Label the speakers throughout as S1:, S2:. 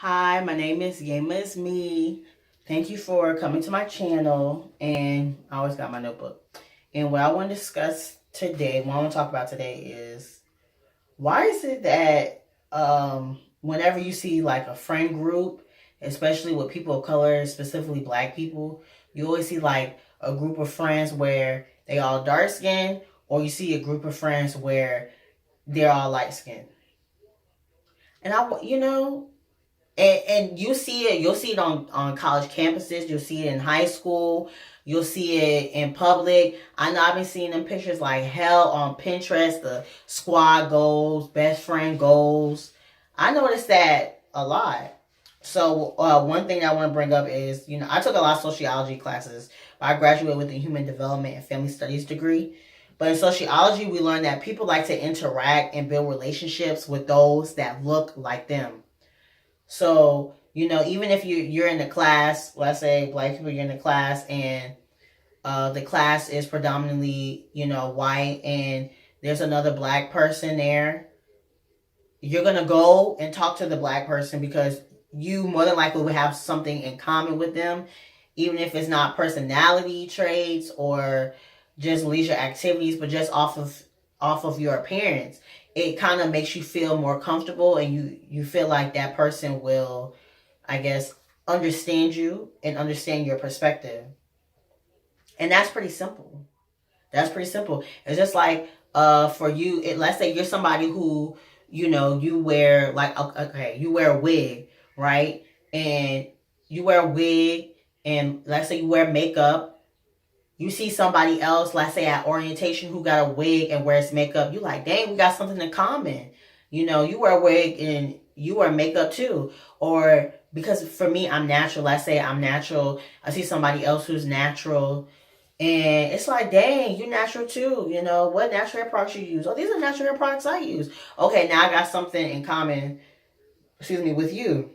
S1: Hi, my name is Yema is Me. Thank you for coming to my channel. And I always got my notebook. And what I want to discuss today, what I want to talk about today is why is it that whenever you see like a friend group, especially with people of color, specifically black people, you always see like a group of friends where they all dark skinned, or you see a group of friends where they're all light skinned. And and you'll see it on college campuses, you'll see it in high school, you'll see it in public. I know I've been seeing them pictures like hell on Pinterest, the squad goals, best friend goals. I noticed that a lot. So one thing I want to bring up is, I took a lot of sociology classes. I graduated with a human development and family studies degree. But in sociology, we learned that people like to interact and build relationships with those that look like them. So, even if you're in the class, let's say black people, you're in the class and the class is predominantly, white, and there's another black person there, you're going to go and talk to the black person because you more than likely will have something in common with them, even if it's not personality traits or just leisure activities, but just off of your appearance. It kind of makes you feel more comfortable, and you feel like that person will, I guess, understand you and understand your perspective. And that's pretty simple. That's pretty simple. It's just like for you, let's say you're somebody who, you wear like, okay, you wear a wig, right? And you wear a wig, and let's say you wear makeup. You see somebody else, let's say at orientation, who got a wig and wears makeup. You like, dang, we got something in common. You wear a wig and you wear makeup too. Or because for me, I'm natural. Let's say I'm natural. I see somebody else who's natural. And it's like, dang, you natural too. What natural hair products you use? Oh, these are natural hair products I use. Okay, now I got something in common, with you.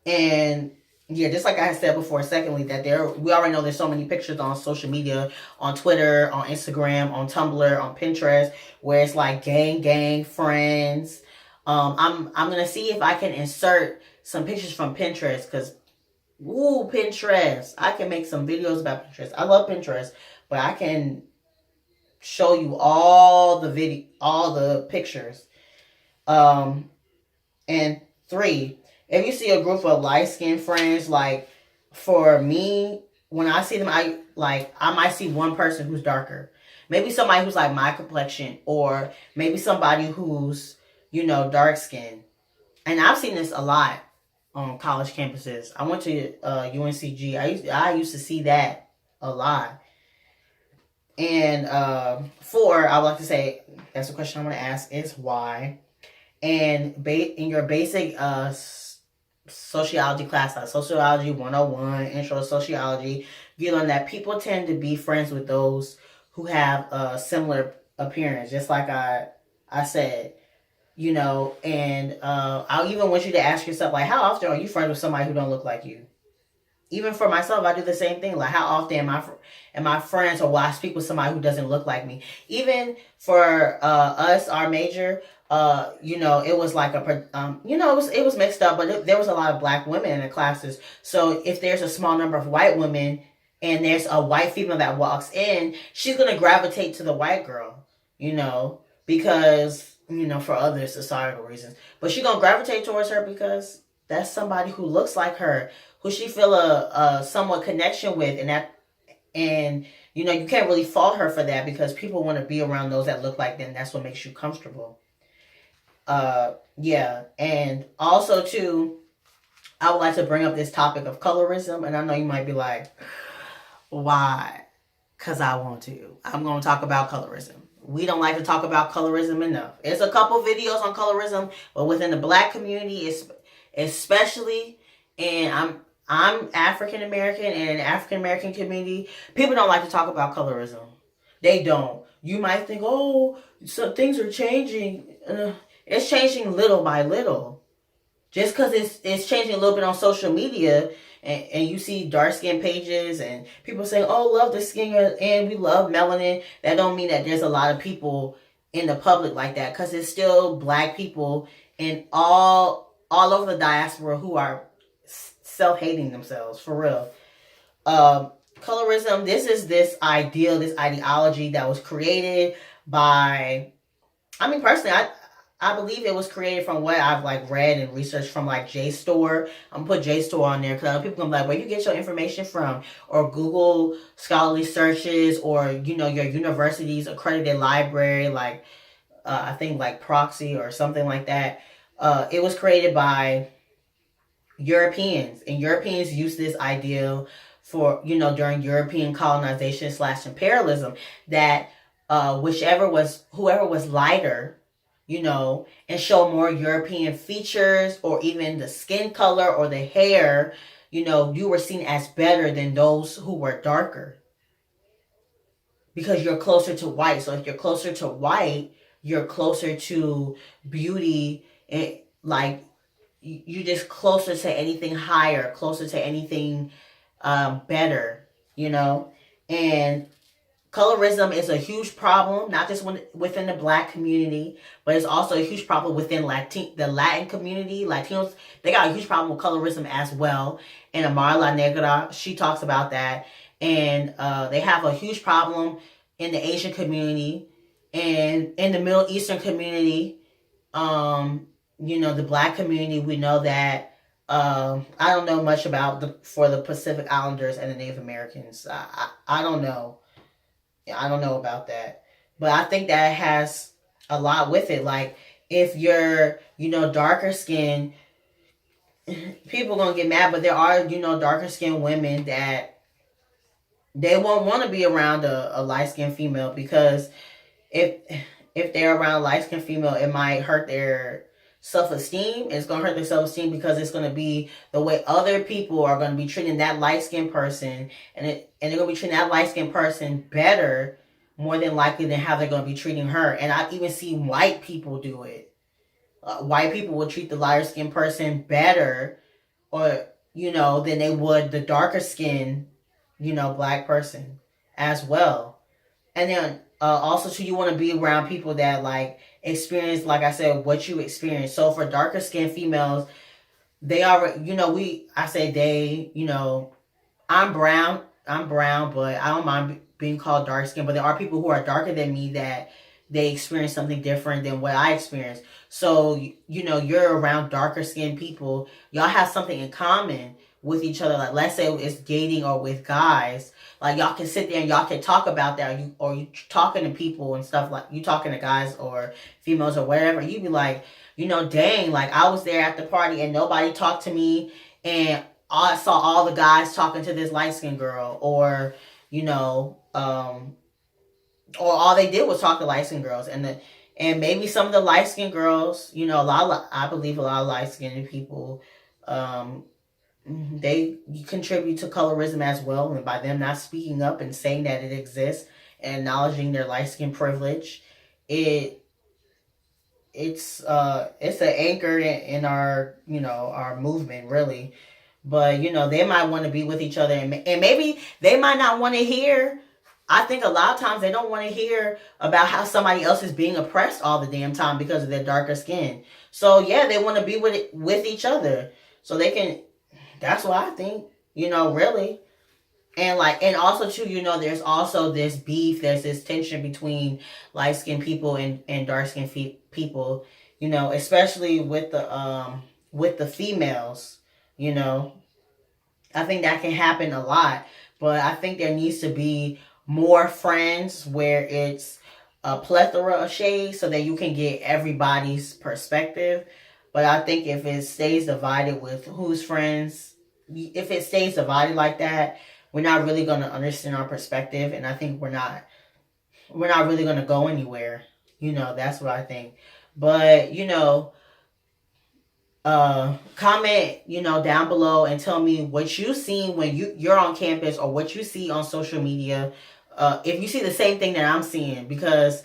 S1: And yeah, just like I had said before, secondly, that we already know there's so many pictures on social media, on Twitter, on Instagram, on Tumblr, on Pinterest, where it's like gang friends. I'm gonna see if I can insert some pictures from Pinterest, because Pinterest, I can make some videos about Pinterest. I love Pinterest, but I can show you all the pictures. Um, and three, if you see a group of light skinned friends, like for me, when I see them, I might see one person who's darker. Maybe somebody who's like my complexion, or maybe somebody who's, dark skinned. And I've seen this a lot on college campuses. I went to UNCG. I used to see that a lot. And four, I would like to say, that's the question I want to ask, is why. And in your basic sociology class, like Sociology 101, Intro to Sociology, you learn that people tend to be friends with those who have a similar appearance, just like I said. And I even want you to ask yourself, like, how often are you friends with somebody who don't look like you? Even for myself, I do the same thing. Like, how often am I friends, or will I speak with somebody who doesn't look like me? Even for us, our major, it was like it was mixed up, but there was a lot of black women in the classes. So if there's a small number of white women and there's a white female that walks in, she's gonna gravitate to the white girl, because for other societal reasons. But she's gonna gravitate towards her because that's somebody who looks like her, who she feel a somewhat connection with, and you can't really fault her for that, because people want to be around those that look like them. That's what makes you comfortable. Yeah, and also too, I would like to bring up this topic of colorism, and I know you might be like, why? Because I want to. I'm going to talk about colorism. We don't like to talk about colorism enough. There's a couple videos on colorism, but within the black community, especially, and I'm African American, and in the African American community, people don't like to talk about colorism. They don't. You might think, oh, so things are changing. It's changing little by little. Just because it's changing a little bit on social media, and you see dark skin pages and people saying, oh, love the skin and we love melanin, that don't mean that there's a lot of people in the public like that, because it's still black people in all all over the diaspora who are self-hating themselves, for real. Um, Colorism, this is this ideal, this ideology that was created by, I mean, personally, I believe it was created from what I've like read and researched from like JSTOR. I'm gonna put JSTOR on there because people can be like, where you get your information from, or Google scholarly searches, or your university's accredited library, like I think like Proxy or something like that. It was created by Europeans, and Europeans used this ideal for during European colonization / imperialism, that whoever was lighter, and show more European features, or even the skin color or the hair, you were seen as better than those who were darker, because you're closer to white. So if you're closer to white, you're closer to beauty, and like you just closer to anything higher, closer to anything better, and colorism is a huge problem, not just within the Black community, but it's also a huge problem within the Latin community. Latinos, they got a huge problem with colorism as well. And Amara La Negra, she talks about that. And they have a huge problem in the Asian community and in the Middle Eastern community. The Black community, we know that. I don't know much about for the Pacific Islanders and the Native Americans. I don't know. I don't know about that. But I think that has a lot with it. Like, if you're, darker skin, people going to get mad, but there are, darker skinned women that they won't want to be around a light skinned female, because if they're around a light skinned female, it might hurt their self-esteem. It's going to hurt their self-esteem because it's going to be the way other people are going to be treating that light-skinned person, and they're going to be treating that light-skinned person better, more than likely, than how they're going to be treating her. And I've even seen white people do it. White people will treat the lighter-skinned person better, or than they would the darker-skinned, Black person as well. And then also too, you want to be around people that like experience, like I said, what you experience. So for darker skinned females, they are, I say they, I'm brown, but I don't mind being called dark skinned. But there are people who are darker than me that they experience something different than what I experience. So, you're around darker skinned people. Y'all have something in common with each other. Like, let's say it's dating or with guys. Like, y'all can sit there and y'all can talk about that. Or you talking to people and stuff, like you talking to guys or females or whatever. You be like, dang, like I was there at the party and nobody talked to me, and I saw all the guys talking to this light skinned girl, or or all they did was talk to light skinned girls, and maybe some of the light skinned girls, I believe a lot of light skinned people, they contribute to colorism as well, and by them not speaking up and saying that it exists and acknowledging their light skin privilege, it's an anchor in our our movement, really. But they might want to be with each other, and maybe they might not want to hear. I think a lot of times they don't want to hear about how somebody else is being oppressed all the damn time because of their darker skin. So yeah, they want to be with each other so they can. That's what I think. Really. And also too, there's also this beef, there's this tension between light skinned people and dark skinned people, especially with the females, I think that can happen a lot, but I think there needs to be more friends where it's a plethora of shades so that you can get everybody's perspective. But I think if it stays divided with who's friends, if it stays divided like that, we're not really going to understand our perspective, and I think we're not really going to go anywhere. That's what I think. But comment down below and tell me what you've seen when you're on campus, or what you see on social media. If you see the same thing that I'm seeing, because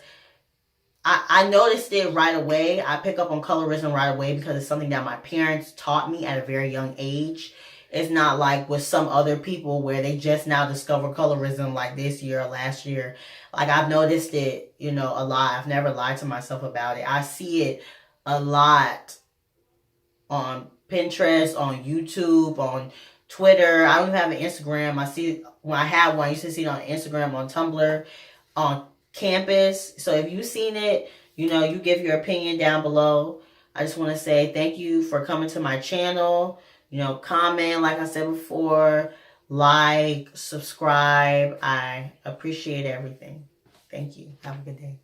S1: I noticed it right away. I pick up on colorism right away because it's something that my parents taught me at a very young age. It's not like with some other people where they just now discover colorism like this year or last year. Like, I've noticed it, a lot. I've never lied to myself about it. I see it a lot on Pinterest, on YouTube, on Twitter. I don't even have an Instagram. I see when I have one, I used to see it on Instagram, on Tumblr, on campus. So if you've seen it, you know, you give your opinion down below. I just want to say thank you for coming to my channel. You know, comment, like I said before, like, subscribe. I appreciate everything. Thank you. Have a good day.